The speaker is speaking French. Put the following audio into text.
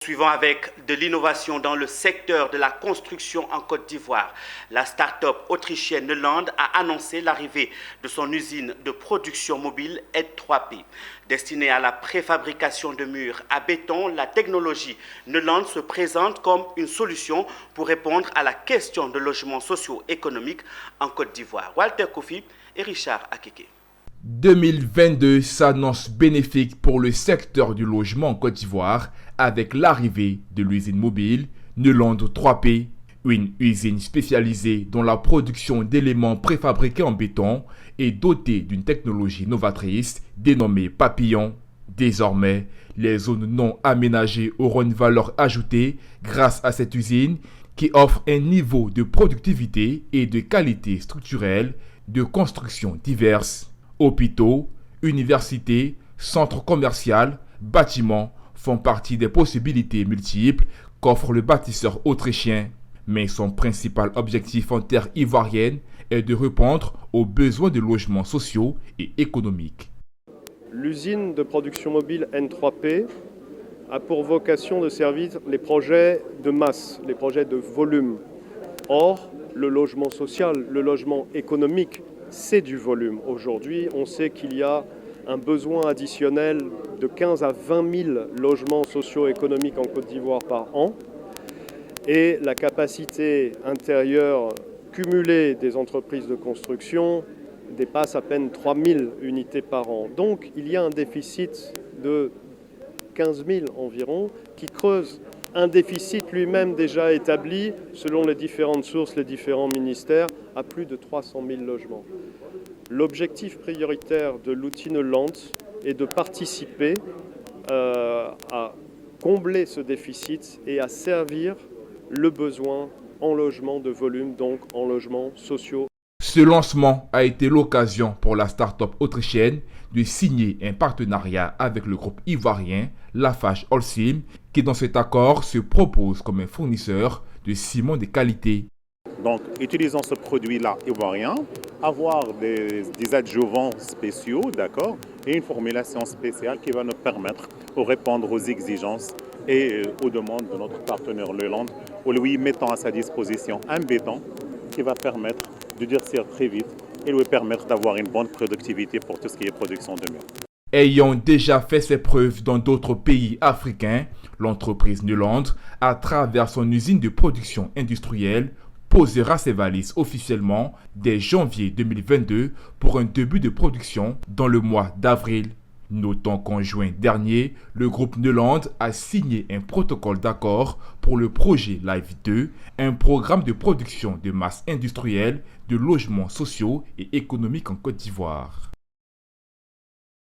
Suivant avec de l'innovation dans le secteur de la construction en Côte d'Ivoire, la start-up autrichienne Neuland a annoncé l'arrivée de son usine de production mobile N3P. Destinée à la préfabrication de murs à béton, la technologie Neuland se présente comme une solution pour répondre à la question de logement socio-économique en Côte d'Ivoire. Walter Kofi et Richard Akeke. 2022 s'annonce bénéfique pour le secteur du logement en Côte d'Ivoire avec l'arrivée de l'usine mobile Neuland 3P, une usine spécialisée dans la production d'éléments préfabriqués en béton et dotée d'une technologie novatrice dénommée Papillon. Désormais, les zones non aménagées auront une valeur ajoutée grâce à cette usine qui offre un niveau de productivité et de qualité structurelle de construction diverses. Hôpitaux, universités, centres commerciaux, bâtiments font partie des possibilités multiples qu'offre le bâtisseur autrichien. Mais son principal objectif en terre ivoirienne est de répondre aux besoins de logements sociaux et économiques. L'usine de production mobile N3P a pour vocation de servir les projets de masse, les projets de volume. Or, le logement social, le logement économique, c'est du volume. Aujourd'hui, on sait qu'il y a un besoin additionnel de 15 à 20 000 logements socio-économiques en Côte d'Ivoire par an. Et la capacité intérieure cumulée des entreprises de construction dépasse à peine 3 000 unités par an. Donc, il y a un déficit de 15 000 environ qui creuse un déficit lui-même déjà établi, selon les différentes sources, les différents ministères, à plus de 300 000 logements. L'objectif prioritaire de l'outil Neuland est de participer à combler ce déficit et à servir le besoin en logement de volume, donc en logements sociaux. Ce lancement a été l'occasion pour la start-up autrichienne de signer un partenariat avec le groupe ivoirien Lafarge-Holcim qui dans cet accord se propose comme un fournisseur de ciment de qualité. Donc, utilisons ce produit-là ivoirien, avoir des adjuvants spéciaux, d'accord, et une formulation spéciale qui va nous permettre de répondre aux exigences et aux demandes de notre partenaire Neuland, en lui mettant à sa disposition un béton qui va permettre de durcir très vite et lui permettre d'avoir une bonne productivité pour tout ce qui est production de murs. Ayant déjà fait ses preuves dans d'autres pays africains, l'entreprise Neuland, à travers son usine de production industrielle, posera ses valises officiellement dès janvier 2022 pour un début de production dans le mois d'avril. Notons qu'en juin dernier, le groupe Neuland a signé un protocole d'accord pour le projet Live 2, un programme de production de masse industrielle de logements sociaux et économiques en Côte d'Ivoire.